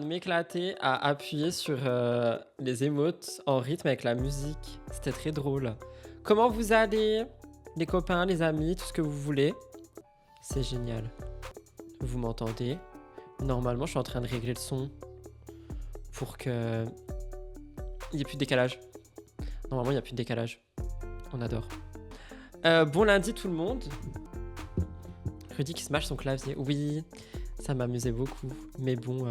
m'éclater à appuyer sur les émotes en rythme avec la musique. C'était très drôle. Comment vous allez, les copains, les amis, tout ce que vous voulez? C'est génial. Vous m'entendez? Normalement, je suis en train de régler le son pour que il n'y ait plus de décalage. Normalement, il n'y a plus de décalage. On adore. Bon lundi tout le monde. Rudy qui smash son clavier. Oui, ça m'amusait beaucoup. Mais bon,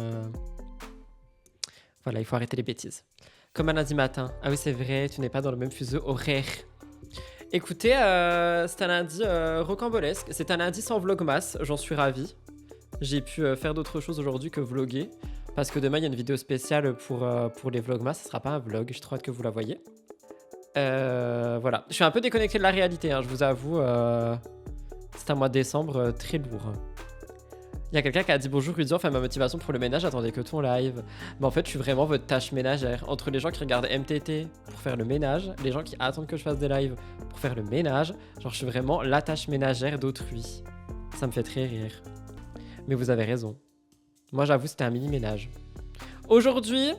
voilà, il faut arrêter les bêtises. Comme un lundi matin. Ah oui, c'est vrai, tu n'es pas dans le même fuseau horaire. Écoutez, c'est un lundi rocambolesque. C'est un lundi sans vlogmas, j'en suis ravi. J'ai pu faire d'autres choses aujourd'hui que vlogger. Parce que demain, il y a une vidéo spéciale pour les vlogmas. Ce ne sera pas un vlog, j'ai trop hâte que vous la voyez. Voilà, je suis un peu déconnecté de la réalité, hein, je vous avoue. C'est un mois de décembre très lourd. Il y a quelqu'un qui a dit bonjour Rudy, enfin ma motivation pour le ménage, attendez que ton live. Mais en fait, je suis vraiment votre tâche ménagère. Entre les gens qui regardent MTT pour faire le ménage, les gens qui attendent que je fasse des lives pour faire le ménage, genre je suis vraiment la tâche ménagère d'autrui. Ça me fait très rire. Mais vous avez raison. Moi j'avoue, c'était un mini ménage. Aujourd'hui,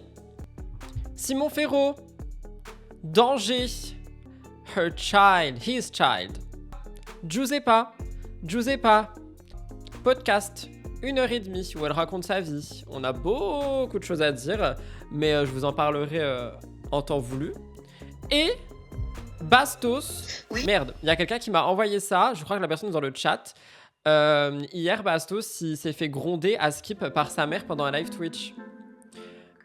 Simon Ferro. Danger. Her child. His child. Giuseppa. Podcast. 1h30 où elle raconte sa vie. On a beaucoup de choses à dire, mais je vous en parlerai en temps voulu. Et Bastos. Oui. Merde, il y a quelqu'un qui m'a envoyé ça. Je crois que la personne est dans le chat. Hier, Bastos il s'est fait gronder à skip par sa mère pendant un live Twitch.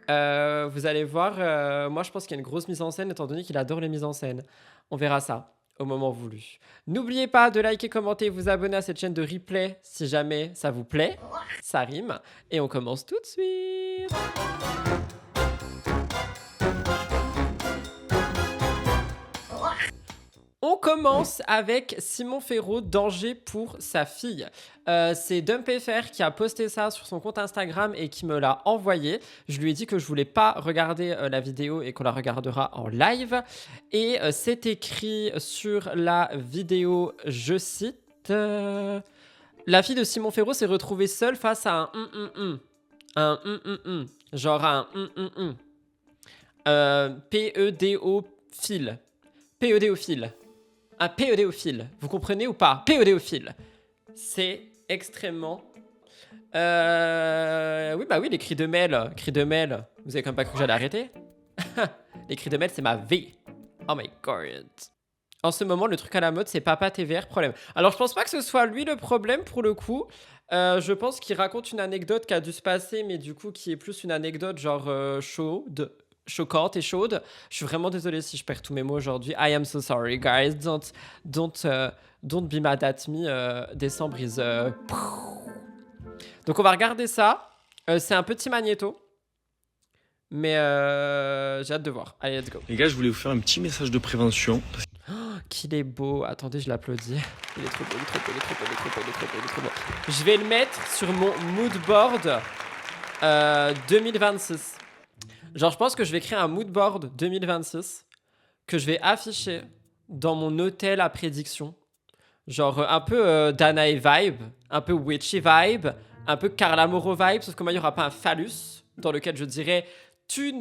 Vous allez voir, moi je pense qu'il y a une grosse mise en scène étant donné qu'il adore les mises en scène. On verra ça au moment voulu. N'oubliez pas de liker, commenter, vous abonner à cette chaîne de replay si jamais ça vous plaît. Ça rime. Et on commence tout de suite. On commence avec Simon Ferro, danger pour sa fille. C'est DumpFR qui a posté ça sur son compte Instagram et qui me l'a envoyé. Je lui ai dit que je voulais pas regarder la vidéo et qu'on la regardera en live. Et c'est écrit sur la vidéo, je cite... La fille de Simon Ferro s'est retrouvée seule face à un genre un pédéophile. Pédéophile. Un pédéophile, vous comprenez ou pas? Pédéophile. C'est extrêmement... Oui, bah oui, les cris de Mel. Vous avez quand même pas cru que j'allais arrêter? Les cris de Mel, c'est ma vie. Oh my god. En ce moment, le truc à la mode, c'est Papa TVR problème. Alors, je pense pas que ce soit lui le problème pour le coup. Je pense qu'il raconte une anecdote qui a dû se passer, mais du coup, qui est plus une anecdote genre choquante et chaude. Je suis vraiment désolée si je perds tous mes mots aujourd'hui. I am so sorry, guys. Don't be mad at me. Décembre is... Donc, on va regarder ça. C'est un petit magnéto. Mais j'ai hâte de voir. Allez, let's go. Les gars, je voulais vous faire un petit message de prévention. Oh, qu'il est beau. Attendez, je l'applaudis. Il est trop beau, il est trop beau. Je vais le mettre sur mon mood board 2026. Genre, je pense que je vais créer un mood board 2026 que je vais afficher dans mon hôtel à prédiction. Genre, un peu Danae vibe, un peu witchy vibe, un peu Carla Moro vibe, sauf que moi, il n'y aura pas un phallus dans lequel je dirais tu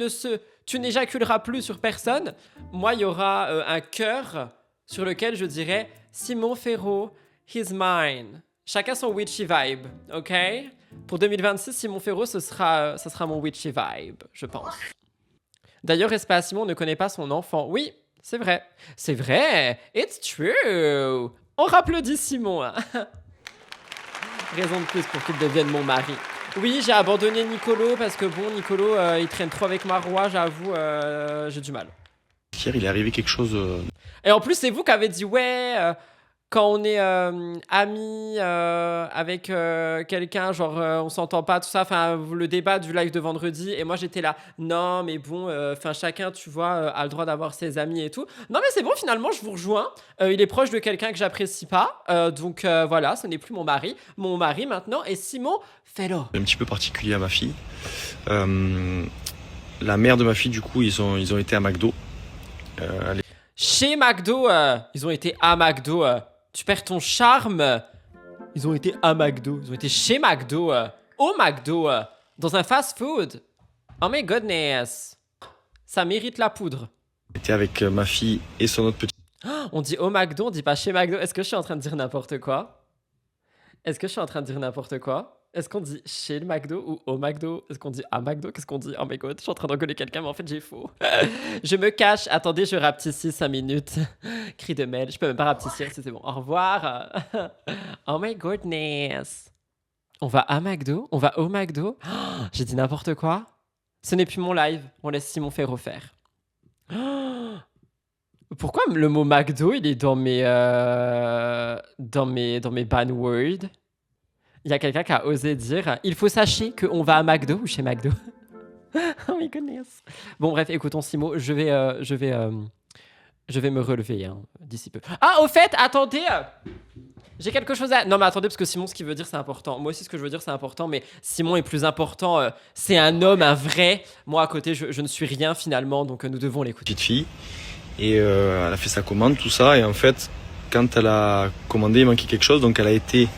n'éjaculeras plus sur personne. Moi, il y aura un cœur sur lequel je dirais Simon Ferro, he's mine. Chacun son witchy vibe, ok? Pour 2026, Simon Ferro, ça sera mon witchy vibe, je pense. D'ailleurs, Espace Simon ne connaît pas son enfant. Oui, c'est vrai. C'est vrai, it's true. On rapplaudit Simon. Hein. Raison de plus pour qu'il devienne mon mari. Oui, j'ai abandonné Nicolo parce que bon, Nicolo, il traîne trop avec Marois, j'avoue, j'ai du mal. Hier, il est arrivé quelque chose... Et en plus, c'est vous qui avez dit, ouais, quand on est amis avec quelqu'un, genre on s'entend pas, tout ça, enfin le débat du live de vendredi, et moi j'étais là, non mais bon, enfin chacun, tu vois, a le droit d'avoir ses amis et tout. Non mais c'est bon, finalement, je vous rejoins. Il est proche de quelqu'un que j'apprécie pas, donc voilà, ce n'est plus mon mari. Mon mari maintenant est Simon Ferro. Un petit peu particulier à ma fille. La mère de ma fille, du coup, ils ont été à McDo. Chez McDo, ils ont été à McDo. Tu perds ton charme. Ils ont été à McDo. Ils ont été chez McDo. Au McDo. Dans un fast-food? Oh my goodness. Ça mérite la poudre. J'étais avec ma fille et son autre petit. On dit au McDo, on dit pas chez McDo. Est-ce que je suis en train de dire n'importe quoi? Est-ce que je suis en train de dire n'importe quoi? Est-ce qu'on dit chez le McDo ou au McDo? Est-ce qu'on dit à McDo? Qu'est-ce qu'on dit? Oh my god, je suis en train d'engueuler quelqu'un, mais en fait j'ai faux. Je me cache. Attendez, je rapetissis 5 minutes. Cri de mail. Je peux même pas rapetissir si c'est bon. Au revoir. Oh my goodness. On va à McDo? On va au McDo? J'ai dit n'importe quoi? Ce n'est plus mon live. On laisse Simon faire refaire. Pourquoi le mot McDo, il est dans mes ban words? Il y a quelqu'un qui a osé dire il faut sachez qu'on va à McDo ou chez McDo. Oh my goodness. Bon bref, écoutons Simon, je vais me relever d'ici peu. Ah, au fait, attendez, j'ai quelque chose à... Non mais attendez, parce que Simon, ce qu'il veut dire, c'est important. Moi aussi, ce que je veux dire, c'est important, mais Simon est plus important. C'est un homme, un vrai. Moi, à côté, je ne suis rien finalement, donc nous devons l'écouter. Petite fille. Et elle a fait sa commande, tout ça. Et en fait, quand elle a commandé, il manquait quelque chose. Donc elle a été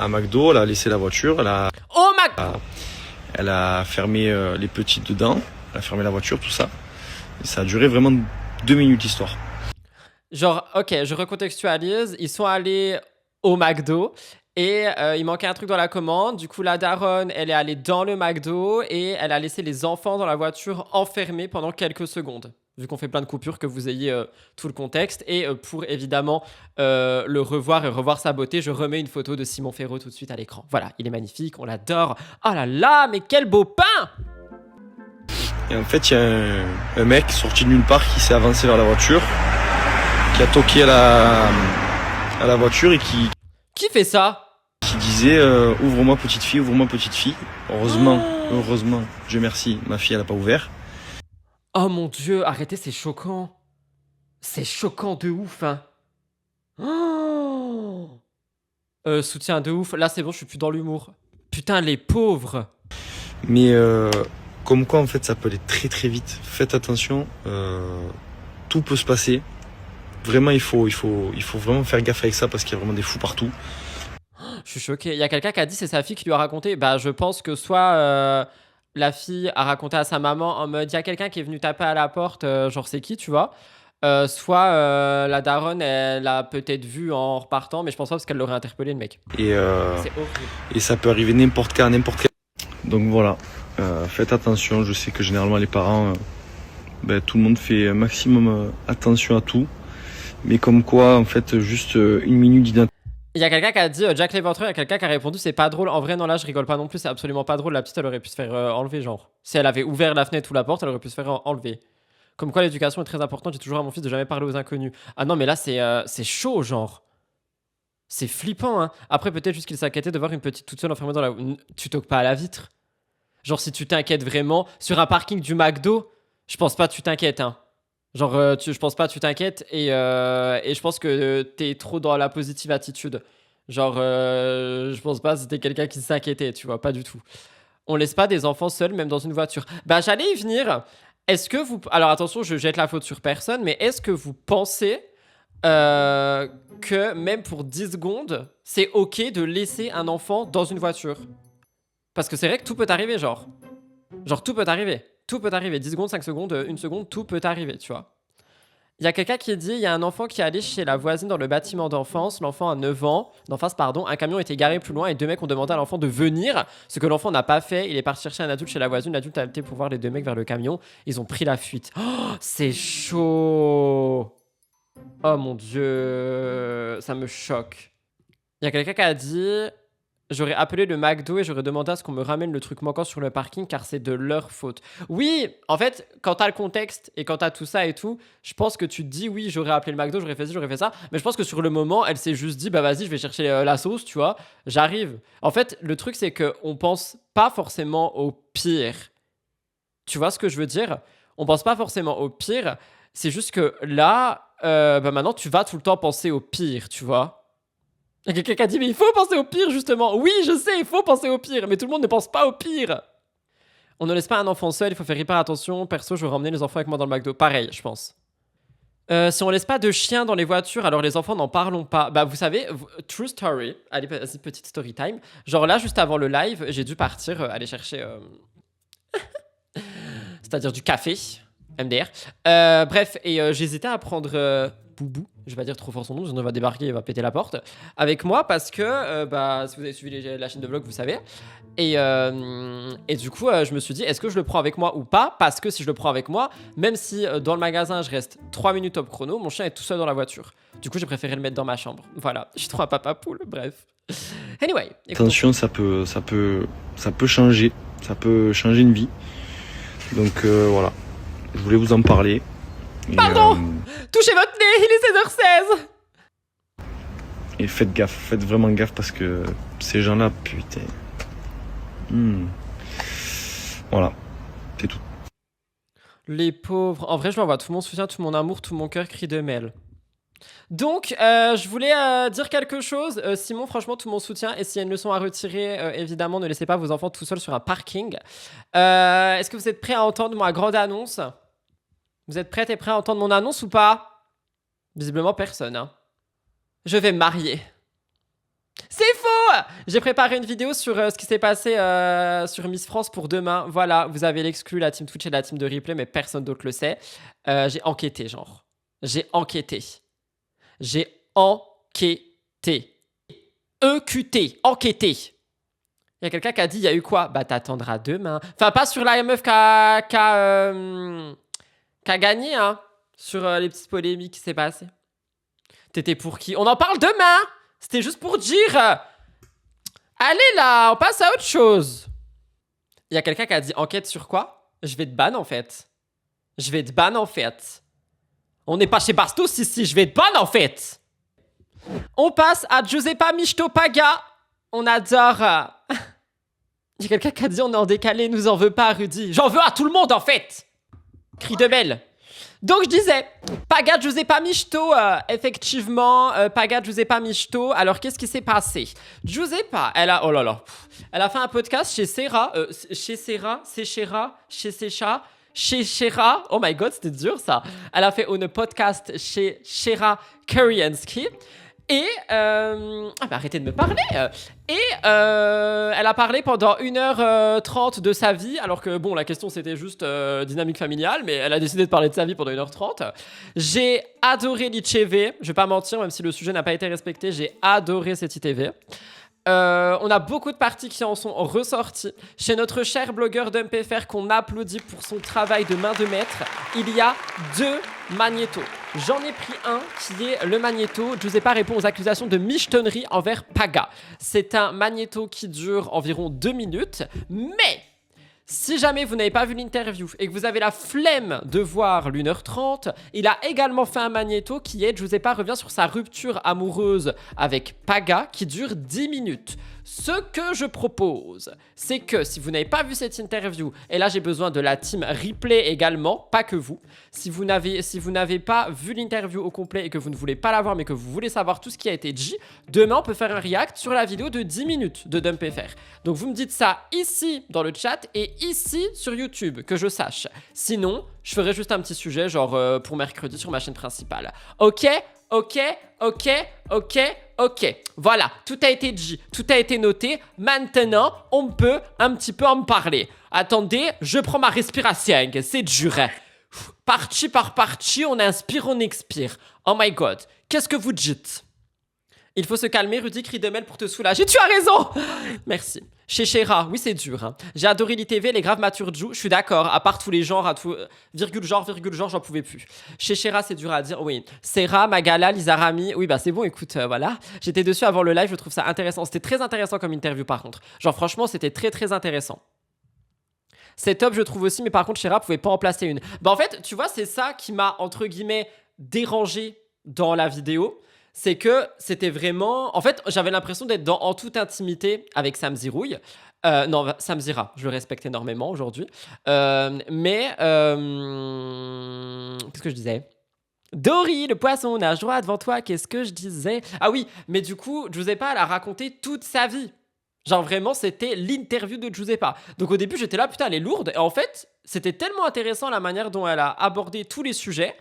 à McDo, elle a laissé la voiture. Elle a fermé les petites dedans. Elle a fermé la voiture, tout ça. Et ça a duré vraiment 2 minutes l'histoire. Genre, ok, je recontextualise. Ils sont allés au McDo et il manquait un truc dans la commande. Du coup, la daronne, elle est allée dans le McDo et elle a laissé les enfants dans la voiture enfermés pendant quelques secondes. Vu qu'on fait plein de coupures, que vous ayez tout le contexte. Et pour évidemment le revoir et revoir sa beauté, je remets une photo de Simon Ferro tout de suite à l'écran. Voilà, il est magnifique, on l'adore. Oh là là, mais quel beau pain! Et en fait, il y a un mec sorti de nulle part qui s'est avancé vers la voiture, qui a toqué à la voiture et qui fait ça? Qui disait ouvre-moi petite fille, ouvre-moi petite fille. Heureusement, Dieu merci, ma fille elle a pas ouvert. Oh mon dieu, arrêtez, c'est choquant. C'est choquant de ouf, hein. Oh soutien de ouf. Là, c'est bon, je suis plus dans l'humour. Putain, les pauvres. Mais comme quoi, en fait, ça peut aller très très vite. Faites attention, tout peut se passer. Vraiment, il faut vraiment faire gaffe avec ça parce qu'il y a vraiment des fous partout. Je suis choqué. Il y a quelqu'un qui a dit c'est sa fille qui lui a raconté. Bah, je pense que soit la fille a raconté à sa maman en mode il y a quelqu'un qui est venu taper à la porte, genre c'est qui, tu vois. Soit la daronne, elle l'a peut-être vu en repartant, mais je pense pas parce qu'elle l'aurait interpellé, le mec. Et, c'est horrible. Et ça peut arriver n'importe quand, n'importe quel. Donc voilà, faites attention. Je sais que généralement les parents, tout le monde fait un maximum attention à tout. Mais comme quoi, en fait, juste une minute d'identité. Il y a quelqu'un qui a dit Jack l'Éventreur, il y a quelqu'un qui a répondu c'est pas drôle. En vrai, non, là, je rigole pas non plus, c'est absolument pas drôle. La petite, elle aurait pu se faire enlever, genre. Si elle avait ouvert la fenêtre ou la porte, elle aurait pu se faire enlever. Comme quoi, l'éducation est très importante. J'ai toujours à mon fils de jamais parler aux inconnus. Ah non, mais là, c'est chaud, genre. C'est flippant, hein. Après, peut-être juste qu'il s'inquiétait de voir une petite toute seule enfermée dans la. Tu toques pas à la vitre. Genre, si tu t'inquiètes vraiment, sur un parking du McDo, je pense pas que tu t'inquiètes, hein. Genre, je pense pas, tu t'inquiètes et je pense que t'es trop dans la positive attitude. Genre, je pense pas que c'était quelqu'un qui s'inquiétait, tu vois, pas du tout. On laisse pas des enfants seuls, même dans une voiture. Bah, j'allais y venir. Est-ce que vous... Alors, attention, je jette la faute sur personne, mais est-ce que vous pensez que même pour 10 secondes, c'est ok de laisser un enfant dans une voiture? Parce que c'est vrai que tout peut arriver, genre. Genre, tout peut arriver. Tout peut arriver. 10 secondes, 5 secondes, 1 seconde, tout peut arriver, tu vois. Il y a quelqu'un qui dit il y a un enfant qui est allé chez la voisine dans le bâtiment d'enfance. L'enfant a 9 ans. D'enfance, pardon. Un camion était garé plus loin et 2 mecs ont demandé à l'enfant de venir. Ce que l'enfant n'a pas fait. Il est parti chercher un adulte chez la voisine. L'adulte a été pour voir les 2 mecs vers le camion. Ils ont pris la fuite. Oh, c'est chaud. Oh mon dieu. Ça me choque. Il y a quelqu'un qui a dit j'aurais appelé le McDo et j'aurais demandé à ce qu'on me ramène le truc manquant sur le parking car c'est de leur faute. Oui, en fait, quand t'as le contexte et quand t'as tout ça et tout, je pense que tu te dis oui, j'aurais appelé le McDo, j'aurais fait ci, j'aurais fait ça. Mais je pense que sur le moment, elle s'est juste dit bah vas-y, je vais chercher la sauce, tu vois. J'arrive. En fait, le truc c'est qu'on pense pas forcément au pire. Tu vois ce que je veux dire? On pense pas forcément au pire. C'est juste que là, maintenant, tu vas tout le temps penser au pire, tu vois. Il y a quelqu'un qui a dit mais il faut penser au pire justement. Oui, je sais, il faut penser au pire, mais tout le monde ne pense pas au pire. On ne laisse pas un enfant seul, il faut faire hyper attention. Perso, je veux ramener les enfants avec moi dans le McDo. Pareil, je pense. Si on laisse pas de chiens dans les voitures, alors les enfants n'en parlons pas. Bah vous savez, true story, allez, vas-y, petite story time. Genre là, juste avant le live, j'ai dû partir aller chercher, c'est-à-dire du café, MDR. Bref, et j'hésitais à prendre Boubou, je vais pas dire trop fort son nom, sinon il va débarquer, il va péter la porte, avec moi parce que, bah, si vous avez suivi la chaîne de vlog, vous savez. Et du coup, je me suis dit, est-ce que je le prends avec moi ou pas? Parce que si je le prends avec moi, même si dans le magasin, je reste 3 minutes top chrono, mon chien est tout seul dans la voiture. Du coup, j'ai préféré le mettre dans ma chambre. Voilà, je suis trop un papa poule, bref. Anyway. Attention, ça peut changer. Ça peut changer une vie. Donc voilà, je voulais vous en parler. Pardon, touchez votre nez, il est 16h16. Et faites gaffe, faites vraiment gaffe parce que ces gens-là, putain. Voilà, c'est tout. Les pauvres. En vrai, je lui envoie tout mon soutien, tout mon amour, tout mon cœur, cri de Mel. Donc, je voulais dire quelque chose. Simon, franchement, tout mon soutien. Et s'il y a une leçon à retirer, évidemment, ne laissez pas vos enfants tout seuls sur un parking. Est-ce que vous êtes prêts à entendre ma grande annonce? Vous êtes prêts et prêts à entendre mon annonce ou pas? Visiblement, personne. Hein. Je vais me marier. C'est faux! J'ai préparé une vidéo sur ce qui s'est passé sur Miss France pour demain. Voilà, vous avez l'exclu, la team Twitch et la team de replay, mais personne d'autre le sait. J'ai enquêté, genre. J'ai enquêté. EQT, enquêté. Il y a quelqu'un qui a dit, il y a eu quoi? Bah, t'attendras demain. Enfin, pas sur la meuf qui a gagné, hein. Sur les petites polémiques qui s'est passées. T'étais pour qui? On en parle demain! C'était juste pour dire. Allez là, on passe à autre chose. Il y a quelqu'un qui a dit enquête sur quoi? Je vais te ban en fait. Je vais te ban en fait. On n'est pas chez Bastos ici, je vais te ban en fait. On passe à Giuseppa Michto Paga. On adore. Il y a quelqu'un qui a dit on est en décalé, nous en veut pas Rudy. J'en veux à tout le monde en fait. Cri de belle. Donc je disais, Paga Giuseppa Michto, effectivement, Paga Giuseppa Michto. Alors qu'est-ce qui s'est passé? Giuseppa, elle a, oh là là, elle a fait un podcast chez Serra, chez Shera. Oh my god, c'était dur ça. Elle a fait un podcast chez Shera Kuriansky. Et arrêtez de me parler. Et elle a parlé pendant 1h30 de sa vie, alors que bon, la question c'était juste dynamique familiale, mais elle a décidé de parler de sa vie pendant 1h30. J'ai adoré l'ITV, je vais pas mentir, même si le sujet n'a pas été respecté, j'ai adoré cette ITV. On a beaucoup de parties qui en sont ressorties. Chez notre cher blogueur DumpFR qu'on applaudit pour son travail de main de maître, il y a 2 magnétos. J'en ai pris un qui est le magnéto. Giuseppa répond aux accusations de michetonnerie envers Paga. C'est un magnéto qui dure environ 2 minutes, mais si jamais vous n'avez pas vu l'interview et que vous avez la flemme de voir l'1h30, il a également fait un magnéto qui est Giuseppa revient sur sa rupture amoureuse avec Paga qui dure 10 minutes. Ce que je propose, c'est que si vous n'avez pas vu cette interview, et là j'ai besoin de la team replay également, pas que vous, si vous n'avez pas vu l'interview au complet et que vous ne voulez pas la voir mais que vous voulez savoir tout ce qui a été dit, demain on peut faire un react sur la vidéo de 10 minutes de DumpFR. Donc vous me dites ça ici dans le chat et ici sur YouTube, que je sache. Sinon, je ferai juste un petit sujet genre pour mercredi sur ma chaîne principale. Ok. Voilà, tout a été dit, tout a été noté. Maintenant, on peut un petit peu en parler. Attendez, je prends ma respiration, c'est dur. Partie par partie, on inspire, on expire. Oh my god, qu'est-ce que vous dites? Il faut se calmer, Rudy, crie de Mel pour te soulager. Tu as raison. Merci. Chez Shera, oui, c'est dur. Hein. J'ai adoré l'ITV, les graves Maturju. Je suis d'accord, à part tous les genres, à tout... virgule genre, j'en pouvais plus. Chez Shera, c'est dur à dire, oui. Serra, Magala, Lisa Rami. Oui, bah c'est bon, écoute, voilà. J'étais dessus avant le live, je trouve ça intéressant. C'était très intéressant comme interview, par contre. Genre, franchement, c'était très, très intéressant. C'est top, je trouve aussi, mais par contre, Shera pouvait pas en placer une. Bah, en fait, tu vois, c'est ça qui m'a, entre guillemets, dérangé dans la vidéo. C'est que c'était vraiment... En fait, j'avais l'impression d'être en toute intimité avec Sam Zirouille. Non, Sam Zira, je le respecte énormément aujourd'hui. Qu'est-ce que je disais? Dory, le poisson nage droit devant toi, qu'est-ce que je disais? Ah oui, mais du coup, Giuseppa, elle a raconté toute sa vie. Genre vraiment, c'était l'interview de Giuseppa. Donc au début, j'étais là, putain, elle est lourde. Et en fait, c'était tellement intéressant la manière dont elle a abordé tous les sujets.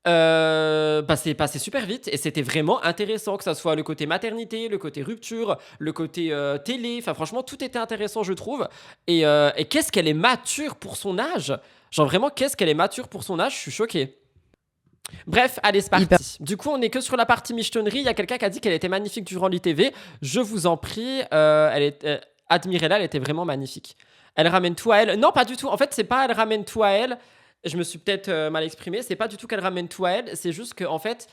C'est passé super vite et c'était vraiment intéressant, que ça soit le côté maternité, le côté rupture, le côté télé. Enfin, franchement, tout était intéressant, je trouve. Et qu'est-ce qu'elle est mature pour son âge. Genre, vraiment, qu'est-ce qu'elle est mature pour son âge. Je suis choqué. Bref, allez, c'est Hyper. parti. Du coup, on est que sur la partie michetonnerie. Il y a quelqu'un qui a dit qu'elle était magnifique durant l'ITV. Je vous en prie, admirez-la, elle était vraiment magnifique. Elle ramène tout à elle. Non, pas du tout. En fait, c'est pas elle ramène tout à elle. Je me suis peut-être mal exprimé. C'est pas du tout qu'elle ramène tout à elle. C'est juste que, en fait,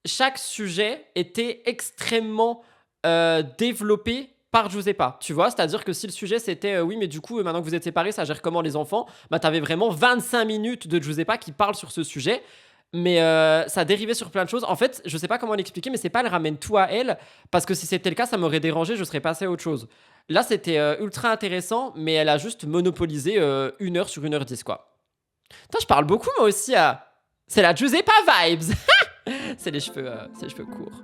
chaque sujet était extrêmement développé par Giuseppa, tu vois, c'est-à-dire que si le sujet c'était oui mais du coup maintenant que vous êtes séparés ça gère comment les enfants, bah t'avais vraiment 25 minutes de Giuseppa qui parle sur ce sujet, mais ça dérivait sur plein de choses. En fait je sais pas comment l'expliquer, mais c'est pas elle ramène tout à elle, parce que si c'était le cas ça m'aurait dérangé, je serais passé à autre chose. Là c'était ultra intéressant, mais elle a juste monopolisé 1 heure sur 1h10 quoi. Putain, je parle beaucoup moi aussi à... C'est la Giuseppa vibes. C'est les cheveux courts.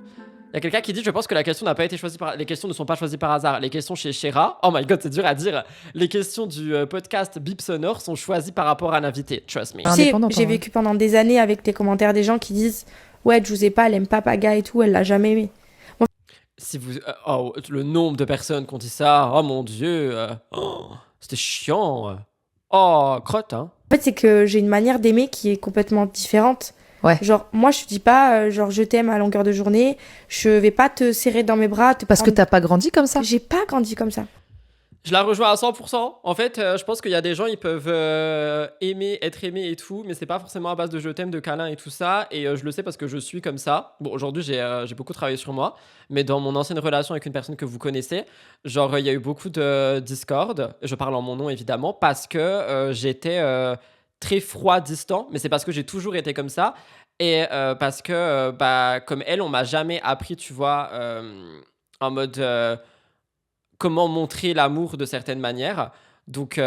Il y a quelqu'un qui dit, je pense que la question n'a pas été choisie par... Les questions ne sont pas choisies par hasard. Les questions chez Shera, oh my god, c'est dur à dire. Les questions du podcast Bip Sonore sont choisies par rapport à un invité. Trust me. Tu sais, Indépendante, j'ai hein. vécu pendant des années avec les commentaires des gens qui disent ouais, Giuseppa, elle aime pas Paga et tout, elle l'a jamais aimé. Si vous... oh, le nombre de personnes qui ont dit ça, oh mon dieu. C'était chiant. Oh, crotte, hein. En fait, c'est que j'ai une manière d'aimer qui est complètement différente. Ouais. Genre, moi, je te dis pas, genre, je t'aime à longueur de journée, je vais pas te serrer dans mes bras, te Parce que prendre- t'as pas grandi comme ça. J'ai pas grandi comme ça. Je la rejoins à 100%. En fait, je pense qu'il y a des gens, ils peuvent aimer, être aimés et tout, mais c'est pas forcément à base de je t'aime, de câlins et tout ça. Et je le sais parce que je suis comme ça. Bon, aujourd'hui, j'ai beaucoup travaillé sur moi, mais dans mon ancienne relation avec une personne que vous connaissez, genre, il y a eu beaucoup de discorde. Je parle en mon nom, évidemment, parce que j'étais très froid, distant, mais c'est parce que j'ai toujours été comme ça. Et parce que, bah, comme elle, on m'a jamais appris, tu vois, en mode... comment montrer l'amour de certaines manières. Donc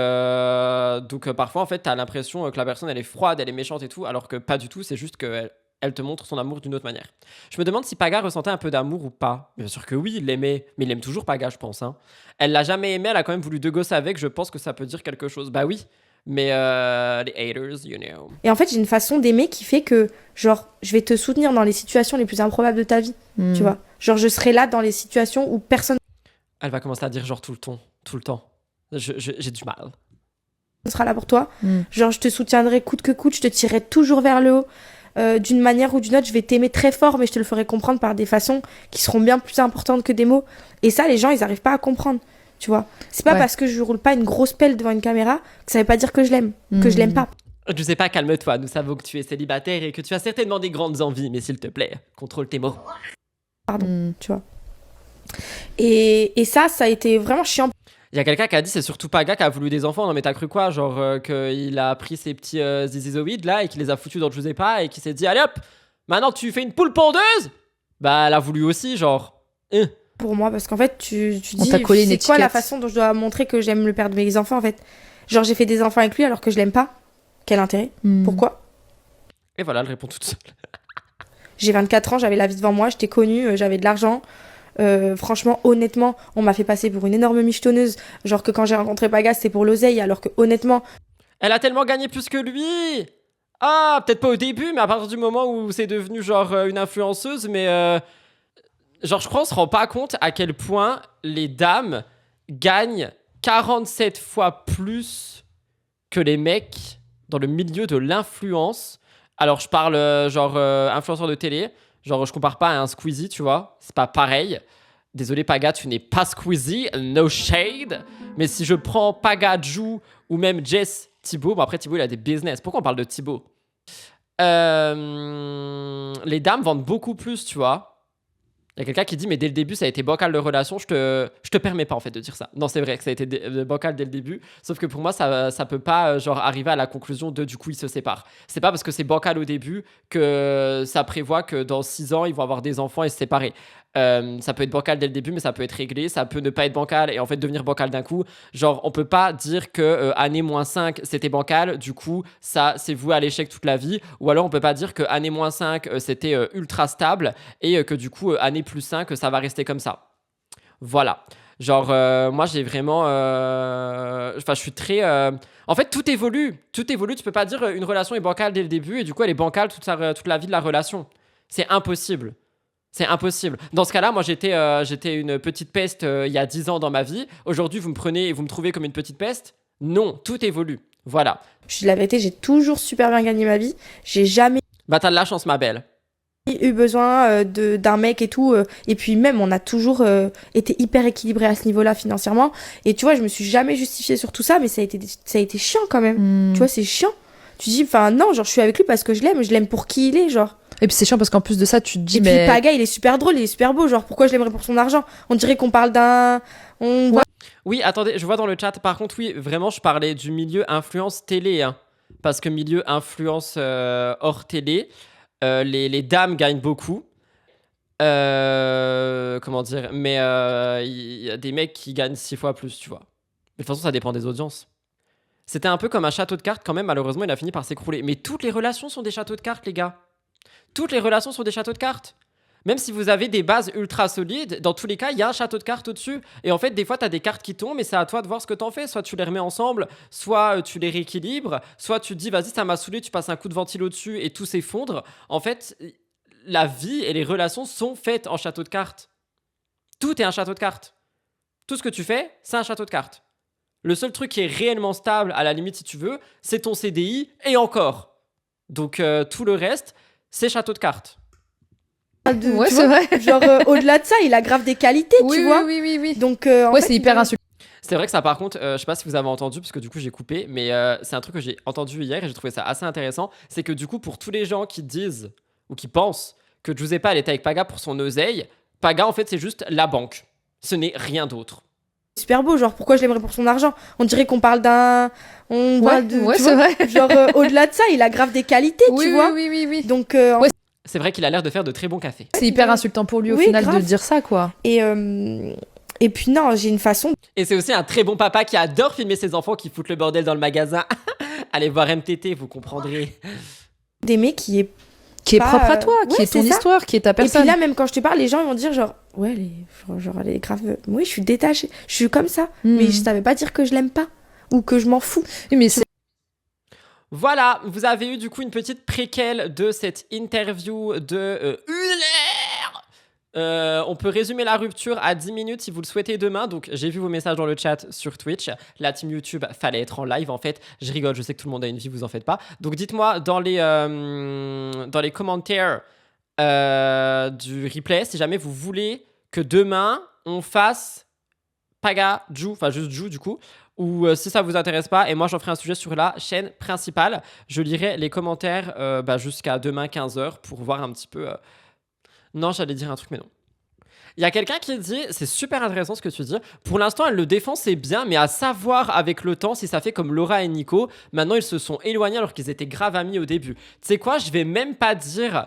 parfois, en fait, t'as l'impression que la personne, elle est froide, elle est méchante et tout, alors que pas du tout, c'est juste qu'elle elle te montre son amour d'une autre manière. Je me demande si Paga ressentait un peu d'amour ou pas. Bien sûr que oui, il l'aimait, mais il aime toujours Paga, je pense. Hein. Elle l'a jamais aimé, elle a quand même voulu deux gosses avec, je pense que ça peut dire quelque chose. Bah oui, mais les haters, you know. Et en fait, j'ai une façon d'aimer qui fait que, genre, je vais te soutenir dans les situations les plus improbables de ta vie, tu vois. Genre, je serai là dans les situations où personne Elle va commencer à dire genre tout le temps. J'ai du mal. ne sera là pour toi. Mm. Genre, je te soutiendrai coûte que coûte, je te tirerai toujours vers le haut. D'une manière ou d'une autre, je vais t'aimer très fort, mais je te le ferai comprendre par des façons qui seront bien plus importantes que des mots. Et ça, les gens, ils arrivent pas à comprendre, tu vois. C'est pas Ouais. parce que je roule pas une grosse pelle devant une caméra que ça veut pas dire que je l'aime, que je l'aime pas. Je sais pas, calme-toi, nous savons que tu es célibataire et que tu as certainement des grandes envies, mais s'il te plaît, contrôle tes mots. Tu vois. Et ça a été vraiment chiant. Il y a quelqu'un qui a dit c'est surtout Paga qui a voulu des enfants. Non mais t'as cru quoi? Genre qu'il a pris ses petits zizizoïdes là et qu'il les a foutus dans le je sais pas et qu'il s'est dit allez hop, maintenant tu fais une poule pondeuse? Bah elle a voulu aussi genre. Pour moi, parce qu'en fait, tu On dis, t'a collé une c'est quoi la étiquette. façon dont je dois montrer que j'aime le père de mes enfants, en fait. Genre, j'ai fait des enfants avec lui alors que je l'aime pas. Quel intérêt? Pourquoi? Et voilà, elle répond toute seule. J'ai 24 ans, j'avais la vie devant moi, j'étais connue, j'avais de l'argent. Franchement, honnêtement, on m'a fait passer pour une énorme michetonneuse. Genre que quand j'ai rencontré Paga, c'était pour l'oseille, alors que honnêtement, Elle a tellement gagné plus que lui. Ah, peut-être pas au début, mais à partir du moment où c'est devenu genre une influenceuse, mais genre je crois qu'on se rend pas compte à quel point les dames gagnent 47 fois plus que les mecs dans le milieu de l'influence. Alors je parle genre influenceur de télé, genre je compare pas à un Squeezie, tu vois, c'est pas pareil. Désolé Paga, tu n'es pas Squeezie, no shade. Mais si je prends Paga, Ju ou même Jess Thibaut, bon après Thibaut il a des business. Pourquoi on parle de Thibaut? Les dames vendent beaucoup plus, tu vois. Il y a quelqu'un qui dit mais dès le début ça a été bancal de relation, je te permets pas en fait de dire ça. Non c'est vrai que ça a été bancal dès le début, sauf que pour moi ça peut pas genre arriver à la conclusion de du coup ils se séparent. C'est pas parce que c'est bancal au début que ça prévoit que dans 6 ans ils vont avoir des enfants et se séparer. Ça peut être bancal dès le début mais ça peut être réglé, ça peut ne pas être bancal et en fait devenir bancal d'un coup. Genre on peut pas dire que année -5 c'était bancal, du coup ça c'est voué à l'échec toute la vie, ou alors on peut pas dire que année -5 c'était ultra stable et que du coup année +5 ça va rester comme ça. Voilà. Genre, moi, j'ai vraiment... Enfin, je suis très... En fait, tout évolue. Tout évolue. Tu peux pas dire une relation est bancale dès le début et du coup, elle est bancale toute la vie de la relation. C'est impossible. C'est impossible. Dans ce cas-là, moi, j'étais une petite peste il y a 10 ans dans ma vie. Aujourd'hui, vous me prenez et vous me trouvez comme une petite peste? Non, tout évolue. Voilà. Je dis la vérité, j'ai toujours super bien gagné ma vie. J'ai jamais Bah, t'as de la chance, ma belle. eu besoin d'un mec et tout. Et puis même, on a toujours été hyper équilibré à ce niveau-là financièrement. Et tu vois, je me suis jamais justifiée sur tout ça, mais ça a été chiant quand même. Tu vois, c'est chiant. Tu dis, enfin non, genre je suis avec lui parce que je l'aime pour qui il est, genre. Et puis c'est chiant parce qu'en plus de ça, tu te dis, Et puis Paga, il est super drôle, il est super beau, genre pourquoi je l'aimerais pour son argent? On dirait qu'on parle d'un... Ouais. Oui, attendez, je vois dans le chat, par contre, oui, vraiment, je parlais du milieu influence télé, hein, parce que milieu influence hors télé, les dames gagnent beaucoup. Comment dire? Mais il y a des mecs qui gagnent 6 fois plus, tu vois. Mais de toute façon, ça dépend des audiences. C'était un peu comme un château de cartes, quand même, malheureusement, il a fini par s'écrouler. Mais toutes les relations sont des châteaux de cartes, les gars. Toutes les relations sont des châteaux de cartes. Même si vous avez des bases ultra solides, dans tous les cas, il y a un château de cartes au-dessus. Et en fait, des fois, tu as des cartes qui tombent et c'est à toi de voir ce que t'en fais. Soit tu les remets ensemble, soit tu les rééquilibres, soit tu te dis, vas-y, ça m'a saoulé, tu passes un coup de ventilo dessus et tout s'effondre. En fait, la vie et les relations sont faites en château de cartes. Tout est un château de cartes. Tout ce que tu fais, c'est un château de cartes. Le seul truc qui est réellement stable, à la limite, si tu veux, c'est ton CDI et encore. Donc, tout le reste, c'est château de cartes. Ouais, tu c'est vois, vrai. genre au-delà de ça, il a grave des qualités, Oui, tu oui, vois. oui. Donc, en Ouais, fait, c'est hyper insultant. C'est vrai que ça, par contre, je sais pas si vous avez entendu, parce que du coup, j'ai coupé, mais c'est un truc que j'ai entendu hier et j'ai trouvé ça assez intéressant. C'est que du coup, pour tous les gens qui disent ou qui pensent que Giuseppa, elle était avec Paga pour son oseille, Paga, en fait, c'est juste la banque. Ce n'est rien d'autre. super beau, genre pourquoi je l'aimerais pour son argent? On dirait qu'on parle d'un... Ouais, tu c'est vois, vrai. genre au-delà de ça, il a grave des qualités, tu vois. Oui. Donc, Ouais, C'est vrai qu'il a l'air de faire de très bons cafés. c'est hyper insultant pour lui au Oui, final grave. de dire ça, quoi. Et puis non, j'ai une façon Et c'est aussi un très bon papa qui adore filmer ses enfants qui foutent le bordel dans le magasin. Allez voir MTT, vous comprendrez. d'aimer qui est... Qui est Pas, propre à toi, qui ouais, est ton c'est ça. histoire, qui est ta Et puis personne. là, même quand je te parle, les gens ils vont dire genre, ouais, elle est grave... Oui, je suis détachée, je suis comme ça. Mais ça veut pas dire que je l'aime pas ou que je m'en fous. Oui, mais c'est... Voilà, vous avez eu du coup une petite préquelle de cette interview de on peut résumer la rupture à 10 minutes si vous le souhaitez demain. Donc j'ai vu vos messages dans le chat sur Twitch. La team YouTube, fallait être en live en fait. Je rigole, je sais que tout le monde a une vie, vous en faites pas. Donc dites-moi dans les commentaires du replay si jamais vous voulez que demain on fasse Paga, Ju, enfin juste Ju du coup. Ou si ça vous intéresse pas, et moi j'en ferai un sujet sur la chaîne principale. Je lirai les commentaires jusqu'à demain 15h pour voir un petit peu... Non, j'allais dire un truc, mais non. Il y a quelqu'un qui dit, c'est super intéressant ce que tu dis, pour l'instant elle le défend, c'est bien, mais à savoir avec le temps si ça fait comme Laura et Nico, maintenant ils se sont éloignés alors qu'ils étaient grave amis au début. Tu sais quoi, je vais même pas dire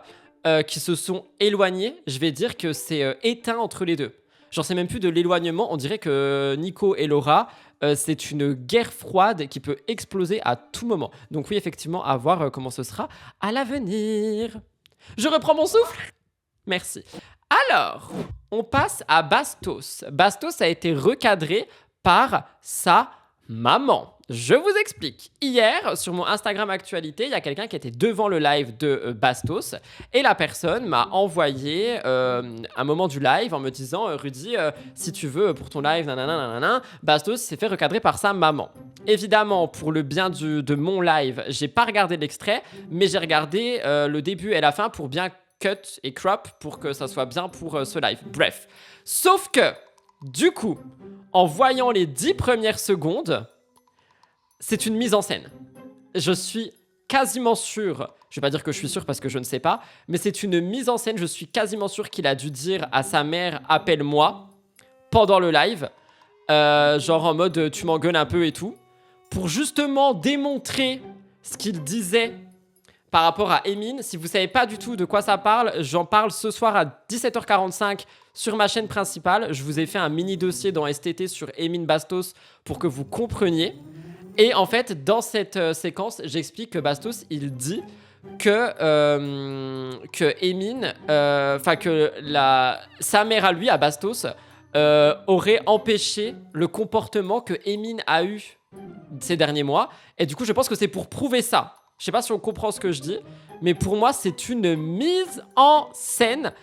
qu'ils se sont éloignés, je vais dire que c'est éteint entre les deux. Genre c'est même plus de l'éloignement, on dirait que Nico et Laura, c'est une guerre froide qui peut exploser à tout moment. Donc oui, effectivement, à voir comment ce sera à l'avenir. Je reprends mon souffle. Merci. Alors, on passe à Bastos. Bastos a été recadré par sa maman. Je vous explique. Hier, sur mon Instagram Actualité, il y a quelqu'un qui était devant le live de Bastos et la personne m'a envoyé un moment du live en me disant « Rudy, si tu veux, pour ton live, nanana, Bastos s'est fait recadrer par sa maman. » Évidemment, pour le bien de mon live, j'ai pas regardé l'extrait, mais j'ai regardé le début et la fin pour bien cut et crop pour que ça soit bien pour ce live. Bref. Sauf que, du coup, en voyant les 10 premières secondes, c'est une mise en scène. Je suis quasiment sûr, je vais pas dire que je suis sûr parce que je ne sais pas, mais c'est une mise en scène, je suis quasiment sûr qu'il a dû dire à sa mère « appelle-moi » pendant le live, genre en mode « tu m'engueules un peu et tout », pour justement démontrer ce qu'il disait par rapport à Emin. Si vous savez pas du tout de quoi ça parle, j'en parle ce soir à 17h45 sur ma chaîne principale. Je vous ai fait un mini dossier dans STT sur Emin Bastos pour que vous compreniez. Et en fait, dans cette séquence, j'explique que Bastos, il dit que Emin, enfin que sa mère à lui, à Bastos, aurait empêché le comportement que Emin a eu ces derniers mois. Et du coup, je pense que c'est pour prouver ça. Je sais pas si on comprend ce que je dis, mais pour moi, c'est une mise en scène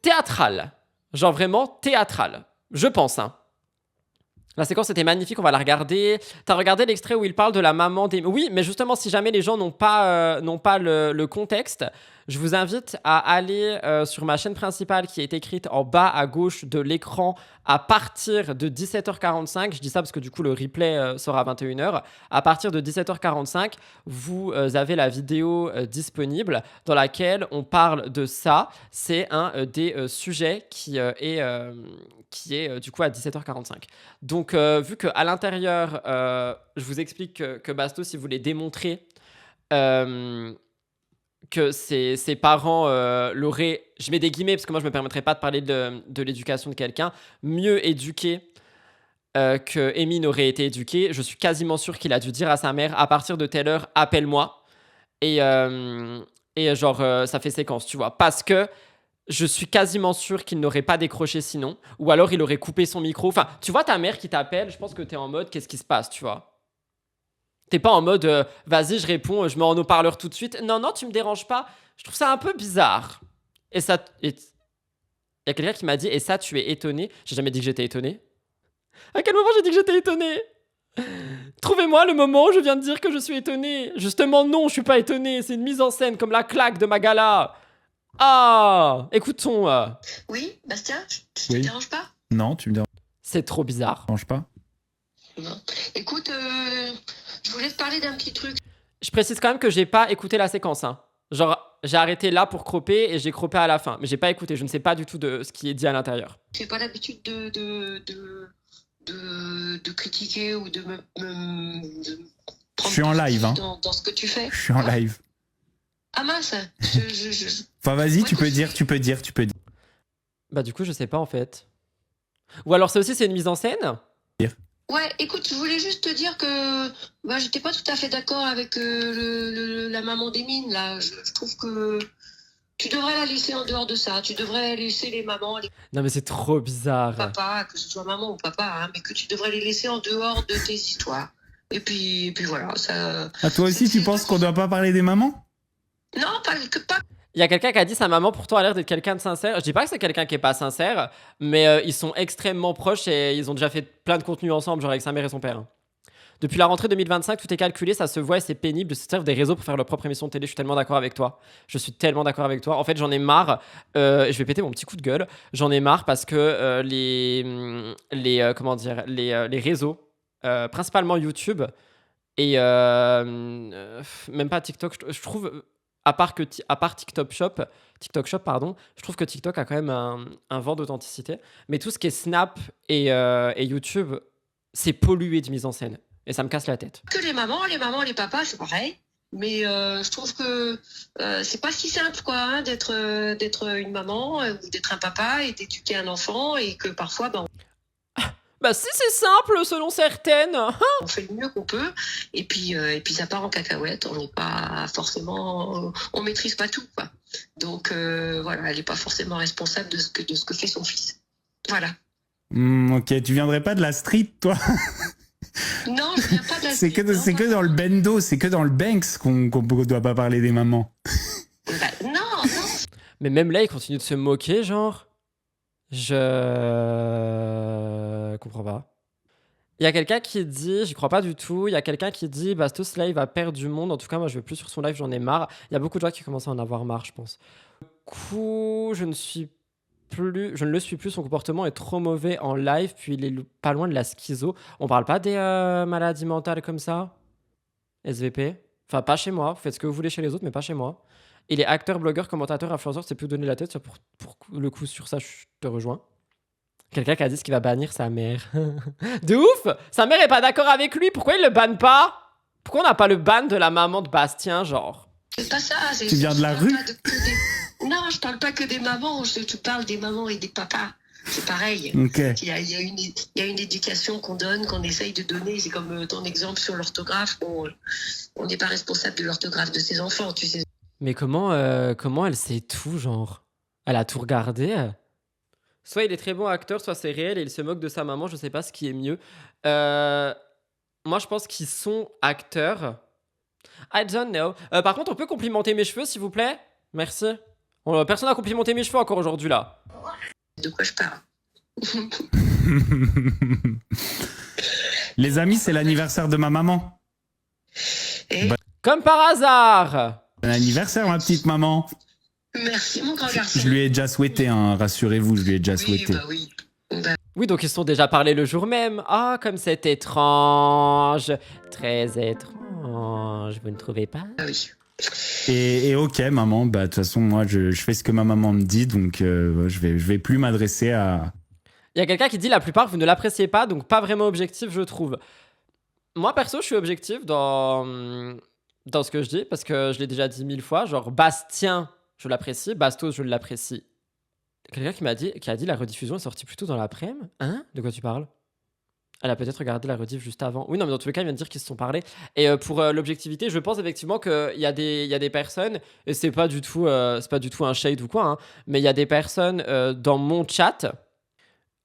théâtrale. Genre vraiment théâtrale. Je pense, hein. La séquence était magnifique, on va la regarder. T'as regardé l'extrait où il parle de la maman des... Oui, mais justement, si jamais les gens n'ont pas le contexte, je vous invite à aller sur ma chaîne principale qui est écrite en bas à gauche de l'écran à partir de 17h45. Je dis ça parce que du coup, le replay sera à 21h. À partir de 17h45, vous avez la vidéo disponible dans laquelle on parle de ça. C'est un des sujets qui est du coup à 17h45. Donc, vu qu'à l'intérieur, je vous explique que Bastos, si vous voulez démontrer que ses parents l'auraient, je mets des guillemets parce que moi je me permettrais pas de parler de l'éducation de quelqu'un, mieux éduqué que Emin aurait été éduqué, je suis quasiment sûr qu'il a dû dire à sa mère à partir de telle heure, appelle-moi. Et genre, ça fait séquence, tu vois. Parce que je suis quasiment sûr qu'il n'aurait pas décroché sinon. Ou alors il aurait coupé son micro. Enfin, tu vois ta mère qui t'appelle, je pense que t'es en mode qu'est-ce qui se passe, tu vois. T'es pas en mode vas-y, je réponds, je mets en haut-parleur tout de suite. Non, non, tu me déranges pas. Je trouve ça un peu bizarre. Et ça. Il y a quelqu'un qui m'a dit et ça, tu es étonné. J'ai jamais dit que j'étais étonné. À quel moment j'ai dit que j'étais étonné? Trouvez-moi le moment où je viens de dire que je suis étonné. Justement, non, je suis pas étonné. C'est une mise en scène comme la claque de Magala. Ah, écoutons. Oui, Bastien, je te Oui. dérange pas? Non, tu me C'est trop bizarre. déranges pas. Non. Écoute, je voulais te parler d'un petit truc. Je précise quand même que j'ai pas écouté la séquence. Hein. Genre, j'ai arrêté là pour croper et j'ai cropé à la fin. Mais j'ai pas écouté. Je ne sais pas du tout de ce qui est dit à l'intérieur. J'ai pas l'habitude de critiquer ou de me Je suis en live, hein. dans ce que tu fais. Je suis en live. Ah mince, Enfin, vas-y, Ouais, tu peux écoute, dire. Bah, du coup, je sais pas en fait. Ou alors, c'est une mise en scène? ouais, écoute, je voulais juste te dire que bah, j'étais pas tout à fait d'accord avec la maman d'Emine, là. Je trouve que tu devrais la laisser en dehors de ça. Tu devrais laisser les mamans, les Non, mais c'est trop bizarre. papas, que ce soit maman ou papa, hein, mais que tu devrais les laisser en dehors de tes histoires. Et puis voilà, ça... Ah, toi aussi, tu penses qu'on doit pas parler des mamans? Non, pas... Il y a quelqu'un qui a dit sa maman pourtant a l'air d'être quelqu'un de sincère. Je dis pas que c'est quelqu'un qui est pas sincère, mais ils sont extrêmement proches et ils ont déjà fait plein de contenus ensemble, genre avec sa mère et son père. Depuis la rentrée 2025, tout est calculé, ça se voit et c'est pénible de se servir des réseaux pour faire leur propre émission de télé. Je suis tellement d'accord avec toi. Je suis tellement d'accord avec toi. En fait, j'en ai marre. Je vais péter mon petit coup de gueule. J'en ai marre parce que les réseaux, principalement YouTube et même pas TikTok, je trouve. À part TikTok Shop, pardon, je trouve que TikTok a quand même un vent d'authenticité. Mais tout ce qui est Snap et YouTube, c'est pollué de mise en scène. Et ça me casse la tête. Que les mamans, les papas, c'est pareil. Mais je trouve que c'est pas si simple, quoi, hein, d'être une maman ou d'être un papa et d'éduquer un enfant et que parfois, Bah si c'est simple, selon certaines. on fait le mieux qu'on peut et puis ça part en cacahuète. On n'est pas forcément, on maîtrise pas tout, quoi. Donc voilà, elle n'est pas forcément responsable de ce que fait son fils. Voilà. Ok, tu viendrais pas de la street, toi? Non, je viens pas de la... C'est que dans le bendo, c'est que dans le Banks qu'on doit pas parler des mamans. Bah, non. Mais même là, ils continuent de se moquer, genre. Je comprends pas. Il y a quelqu'un qui dit, j'y crois pas du tout, il y a quelqu'un qui dit Bastos live va perdre du monde. En tout cas, moi je vais plus sur son live, j'en ai marre. Il y a beaucoup de gens qui commencent à en avoir marre, je pense. Du coup, je ne le suis plus, son comportement est trop mauvais en live, puis il est pas loin de la schizo. On parle pas des maladies mentales comme ça? SVP? Enfin, pas chez moi, vous faites ce que vous voulez chez les autres, mais pas chez moi. Il est acteur, blogueur, commentateur, influenceur, c'est plus donner la tête. Ça, pour le coup, sur ça, je te rejoins. Quelqu'un qui a dit ce qu'il va bannir sa mère. De ouf! Sa mère est pas d'accord avec lui, pourquoi il le banne pas? Pourquoi on n'a pas le ban de la maman de Bastien, genre? C'est pas ça. Tu viens de la rue? Non, je parle pas que des mamans, je parle des mamans et des papas. C'est pareil. Ok. Il y a une éducation qu'on donne, qu'on essaye de donner. C'est comme ton exemple sur l'orthographe. On n'est pas responsable de l'orthographe de ses enfants, tu sais. Mais comment elle sait tout, genre? Elle a tout regardé? Soit il est très bon acteur, soit c'est réel et il se moque de sa maman. Je sais pas ce qui est mieux. Moi, je pense qu'ils sont acteurs. I don't know. Par contre, on peut complimenter mes cheveux, s'il vous plaît? Merci. Personne n'a complimenté mes cheveux encore aujourd'hui, là. De quoi je parle? Les amis, c'est l'anniversaire de ma maman. Et Comme par hasard. Bon anniversaire, ma petite maman. merci, mon grand garçon. Je lui ai déjà souhaité, hein, rassurez-vous, je lui ai déjà souhaité. Bah oui. Bah, Oui, donc ils se sont déjà parlé le jour même. Ah, comme c'est étrange. Très étrange. Vous ne trouvez pas? oui. Et ok, maman, bah de toute façon, moi, je fais ce que ma maman me dit, donc je vais plus m'adresser à... Il y a quelqu'un qui dit la plupart, vous ne l'appréciez pas, donc pas vraiment objectif, je trouve. Moi, perso, je suis objectif dans ce que je dis, parce que je l'ai déjà dit 1000 fois. Genre, Bastien, je l'apprécie. Bastos, je l'apprécie. Quelqu'un qui a dit la rediffusion est sortie plus tôt dans l'après-midi. Hein? De quoi tu parles? Elle a peut-être regardé la rediff juste avant. Oui, non, mais dans tous les cas, il vient de dire qu'ils se sont parlé. Et pour l'objectivité, je pense effectivement qu'il y a des personnes, et c'est pas du tout un shade ou quoi, hein, mais il y a des personnes dans mon chat,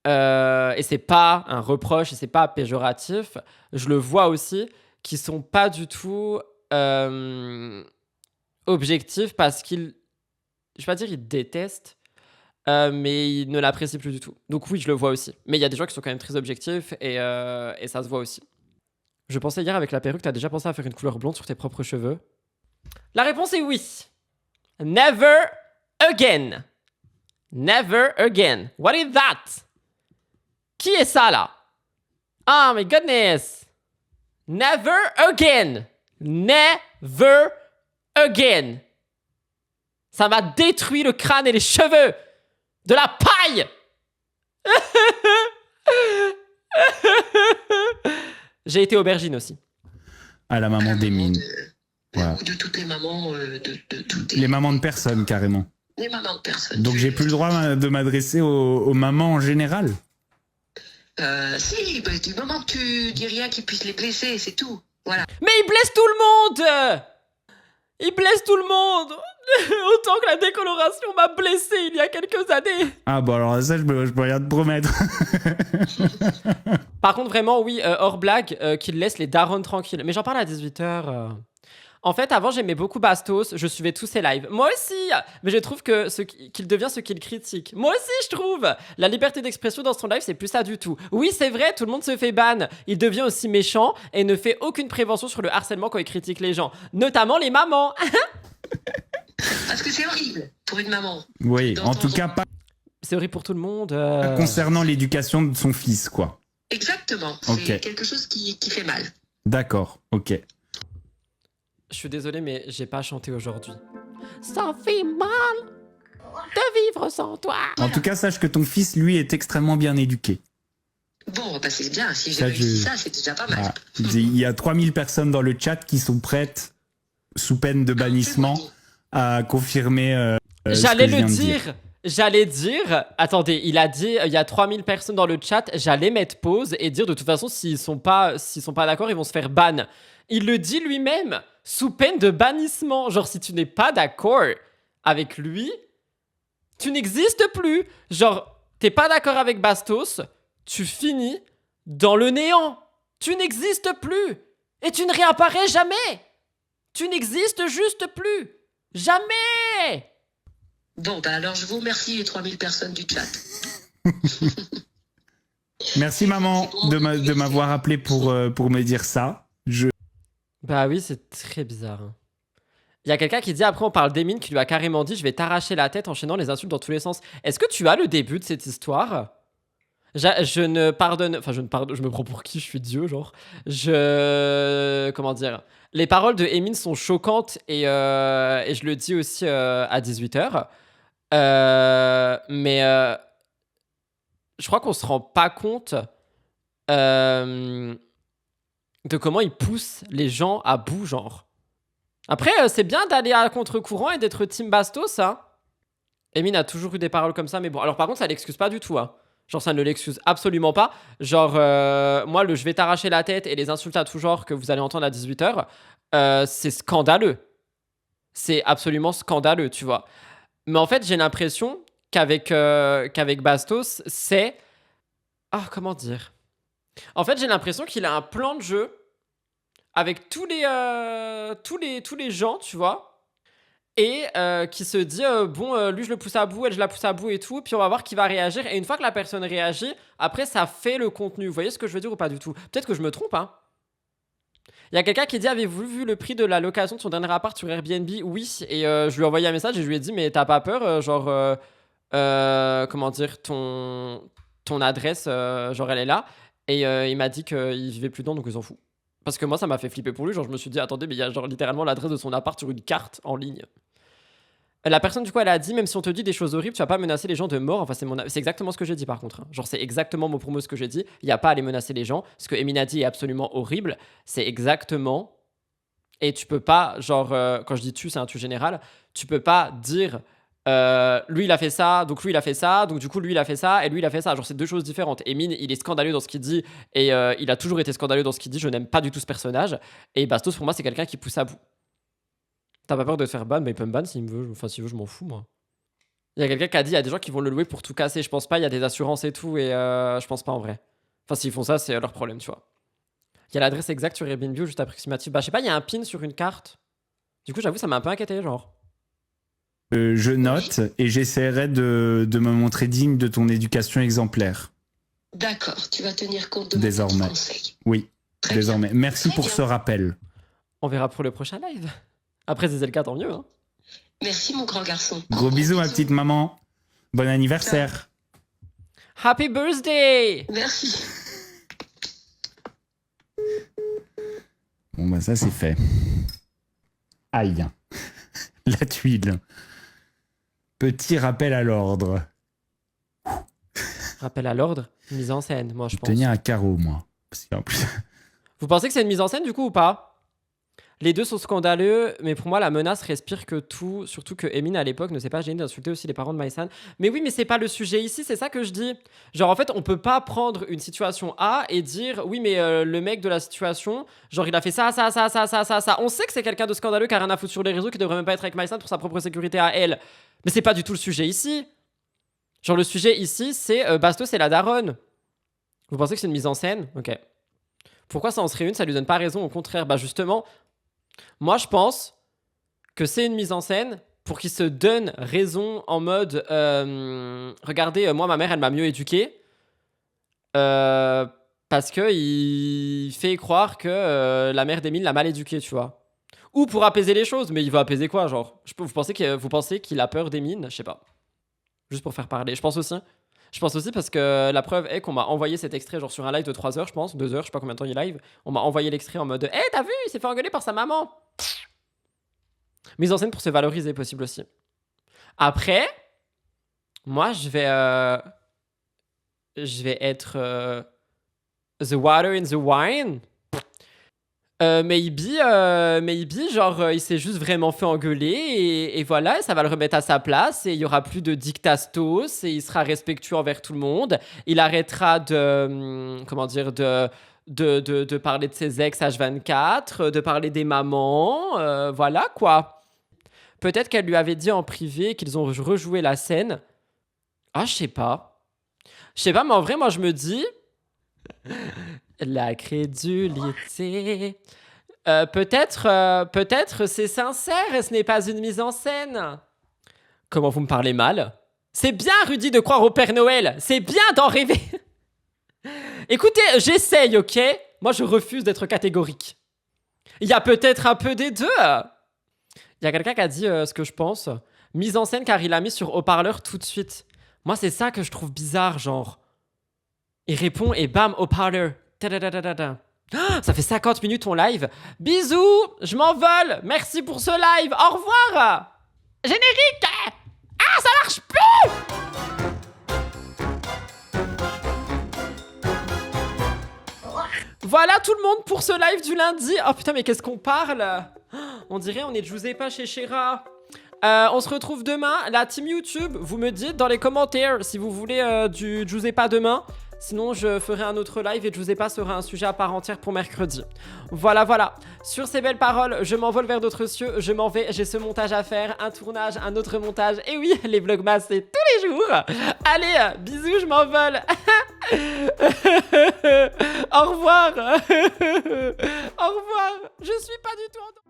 et c'est pas un reproche, et c'est pas péjoratif, je le vois aussi, qui sont pas du tout objectifs parce qu'ils, je vais pas dire ils détestent, mais ils ne l'apprécient plus du tout. Donc oui, je le vois aussi. Mais il y a des gens qui sont quand même très objectifs et ça se voit aussi. Je pensais hier avec la perruque, t'as déjà pensé à faire une couleur blonde sur tes propres cheveux? La réponse est oui. Never again. Never again. What is that? Qui est ça là? Oh my goodness. Never again. Never again. Ça m'a détruit le crâne et les cheveux. De la paille. J'ai été aubergine aussi. À la maman d'Emine. Voilà. Ou de toutes les mamans, de toutes Les mamans de personne, carrément. les mamans de personnes. Donc j'ai plus le droit de m'adresser aux mamans en général. Si, bah, du moment que tu dis rien qui puisse les blesser, c'est tout. Voilà. Mais il blesse tout le monde. Il blesse tout le monde. Autant que la décoloration m'a blessé il y a quelques années. Ah bah alors ça, je peux rien te promettre. Par contre, vraiment, oui, hors blague, qu'il laisse les darons tranquilles. Mais j'en parle à 18h. En fait, avant, j'aimais beaucoup Bastos. Je suivais tous ses lives. Moi aussi. Mais je trouve que qu'il devient ce qu'il critique. Moi aussi, je trouve. La liberté d'expression dans son live, c'est plus ça du tout. Oui, c'est vrai, tout le monde se fait ban. Il devient aussi méchant et ne fait aucune prévention sur le harcèlement quand il critique les gens. Notamment les mamans. Parce que c'est horrible pour une maman. Oui, Dans en ton tout cas, genre. pas C'est horrible pour tout le monde. concernant l'éducation de son fils, quoi. Exactement. Ok. C'est quelque chose qui fait mal. D'accord, ok. Je suis désolé, mais j'ai pas chanté aujourd'hui. Ça fait mal de vivre sans toi. En tout cas, sache que ton fils, lui, est extrêmement bien éduqué. Bon, bah c'est bien. Si j'ai Ça, réussi je- ça, c'est déjà pas mal. Voilà. Il y a 3000 personnes dans le chat qui sont prêtes, sous peine de bannissement, à confirmer J'allais ce que je le viens de dire. J'allais dire. Attendez, il a dit il y a 3000 personnes dans le chat. J'allais mettre pause et dire de toute façon, s'ils sont pas d'accord, ils vont se faire ban. Il le dit lui-même, sous peine de bannissement. Genre, si tu n'es pas d'accord avec lui, tu n'existes plus. Genre, t'es pas d'accord avec Bastos, tu finis dans le néant. Tu n'existes plus. Et tu ne réapparais jamais. Tu n'existes juste plus. Jamais. Bon, bah alors je vous remercie les 3000 personnes du chat. Merci maman de m'avoir appelé pour me dire ça. Bah oui, c'est très bizarre. Il y a quelqu'un qui dit après on parle d'Emine qui lui a carrément dit je vais t'arracher la tête enchaînant les insultes dans tous les sens. Est-ce que tu as le début de cette histoire? Je ne pardonne, enfin je me prends pour qui? Je suis Dieu genre. Comment dire? Les paroles de Emine sont choquantes et je le dis aussi à 18h. Mais je crois qu'on se rend pas compte de comment il pousse les gens à bout, genre. Après, c'est bien d'aller à contre-courant et d'être Team Bastos, hein. Emine a toujours eu des paroles comme ça, mais bon. Alors par contre, ça l'excuse pas du tout, hein. Genre, ça ne l'excuse absolument pas. Genre, moi, le je vais t'arracher la tête et les insultes à tout genre que vous allez entendre à 18h, c'est scandaleux. C'est absolument scandaleux, tu vois. Mais en fait, j'ai l'impression qu'avec Bastos, c'est... Ah, comment dire? En fait, j'ai l'impression qu'il a un plan de jeu avec tous les gens, tu vois, et qui se dit, lui, je le pousse à bout, elle, je la pousse à bout et tout, puis on va voir qui va réagir. Et une fois que la personne réagit, après, ça fait le contenu. Vous voyez ce que je veux dire ou pas du tout? Peut-être que je me trompe, hein. Il y a quelqu'un qui dit, avez-vous vu le prix de la location de son dernier appart sur Airbnb? Oui, et je lui ai envoyé un message et je lui ai dit, mais t'as pas peur, comment dire, ton adresse, genre elle est là. Et il m'a dit qu'il vivait plus dedans, donc il s'en fout. Parce que moi, ça m'a fait flipper pour lui. Genre, je me suis dit, attendez, mais il y a genre littéralement l'adresse de son appart sur une carte en ligne. La personne, du coup, elle a dit, même si on te dit des choses horribles, tu vas pas menacer les gens de mort. Enfin, c'est exactement ce que j'ai dit, par contre. Hein. Genre, c'est exactement mot pour mot ce que j'ai dit. Il y a pas à aller menacer les gens. Ce que Emine a dit est absolument horrible. C'est exactement... Et tu peux pas, genre, quand je dis tu, c'est un tu général. Tu peux pas dire... lui il a fait ça, donc lui il a fait ça, donc du coup lui il a fait ça et lui il a fait ça. Genre c'est deux choses différentes. Emine il est scandaleux dans ce qu'il dit et il a toujours été scandaleux dans ce qu'il dit. Je n'aime pas du tout ce personnage. Et Bastos pour moi c'est quelqu'un qui pousse à bout. T'as pas peur de te faire ban? Mais il peut me ban s'il me veut. Enfin s'il veut je m'en fous moi. Il y a quelqu'un qui a dit il y a des gens qui vont le louer pour tout casser. Je pense pas, il y a des assurances et tout et je pense pas en vrai. Enfin s'ils font ça c'est leur problème tu vois. Il y a l'adresse exacte sur Airbnb ou juste approximative. Bah je sais pas, il y a un pin sur une carte. Du coup j'avoue ça m'a un peu inquiété genre. Je note et j'essaierai de me montrer digne de ton éducation exemplaire. D'accord, tu vas tenir compte de Désormais. mon conseil. Oui, Très désormais. bien. Merci Très pour bien. ce rappel. On verra pour le prochain live. Après Zizelka tant mieux hein. Merci mon grand garçon. Gros bisous ma petite maman. Bon anniversaire. Happy birthday! Merci. Bon bah ça c'est fait. Aïe. La tuile. Petit rappel à l'ordre. Rappel à l'ordre, mise en scène, moi je pense. Tenir un carreau, moi. Parce qu'en plus... Vous pensez que c'est une mise en scène du coup ou pas? Les deux sont scandaleux, mais pour moi la menace respire que tout, surtout que Emine à l'époque ne s'est pas gênée d'insulter aussi les parents de Maïsan. Mais oui, mais c'est pas le sujet ici, c'est ça que je dis. Genre en fait, on peut pas prendre une situation A et dire oui, mais le mec de la situation, genre il a fait ça. On sait que c'est quelqu'un de scandaleux qui a rien à foutre sur les réseaux, qui devrait même pas être avec Maïsan pour sa propre sécurité à elle. Mais c'est pas du tout le sujet ici. Genre le sujet ici, c'est Bastos et la daronne. Vous pensez que c'est une mise en scène? Ok. Pourquoi ça en serait une? Ça lui donne pas raison, au contraire. Bah justement, moi je pense que c'est une mise en scène pour qu'il se donne raison en mode regardez, moi ma mère elle m'a mieux éduqué. Parce que il fait croire que la mère d'Emile l'a mal éduqué, tu vois. Ou pour apaiser les choses, mais il veut apaiser quoi, genre vous pensez qu'il a peur d'Emine? Je sais pas. Juste pour faire parler. Je pense aussi parce que la preuve est qu'on m'a envoyé cet extrait genre sur un live de 3 heures, je pense, 2 heures, je sais pas combien de temps il live. On m'a envoyé l'extrait en mode t'as vu, il s'est fait engueuler par sa maman. Mise en scène pour se valoriser, possible aussi. Après, moi je vais être the water in the wine. Maybe, genre, il s'est juste vraiment fait engueuler et voilà, ça va le remettre à sa place et il y aura plus de dictastos et il sera respectueux envers tout le monde. Il arrêtera de parler de ses ex H24, de parler des mamans, voilà quoi. Peut-être qu'elle lui avait dit en privé qu'ils ont rejoué la scène. Ah, je sais pas, mais en vrai, moi je me dis... La crédulité. Peut-être c'est sincère et ce n'est pas une mise en scène. Comment vous me parlez mal? C'est bien, Rudy, de croire au Père Noël. C'est bien d'en rêver. Écoutez, j'essaye, ok? Moi, je refuse d'être catégorique. Il y a peut-être un peu des deux. Il y a quelqu'un qui a dit ce que je pense. Mise en scène car il a mis sur haut-parleur tout de suite. Moi, c'est ça que je trouve bizarre, genre. Il répond et bam, haut-parleur. Ça fait 50 minutes ton live. Bisous, je m'envole. Merci pour ce live. Au revoir. Générique. Ah, ça marche plus. Voilà tout le monde pour ce live du lundi. Oh putain, mais qu'est-ce qu'on parle? On dirait on est Giuseppa chez Shera. On se retrouve demain. La team YouTube, vous me dites dans les commentaires si vous voulez du Giuseppa demain. Sinon, je ferai un autre live et Giuseppa sera un sujet à part entière pour mercredi. Voilà, voilà. Sur ces belles paroles, je m'envole vers d'autres cieux. Je m'en vais, j'ai ce montage à faire, un tournage, un autre montage. Et oui, les vlogmas, c'est tous les jours. Allez, bisous, je m'envole. Au revoir. Au revoir. Je suis pas du tout en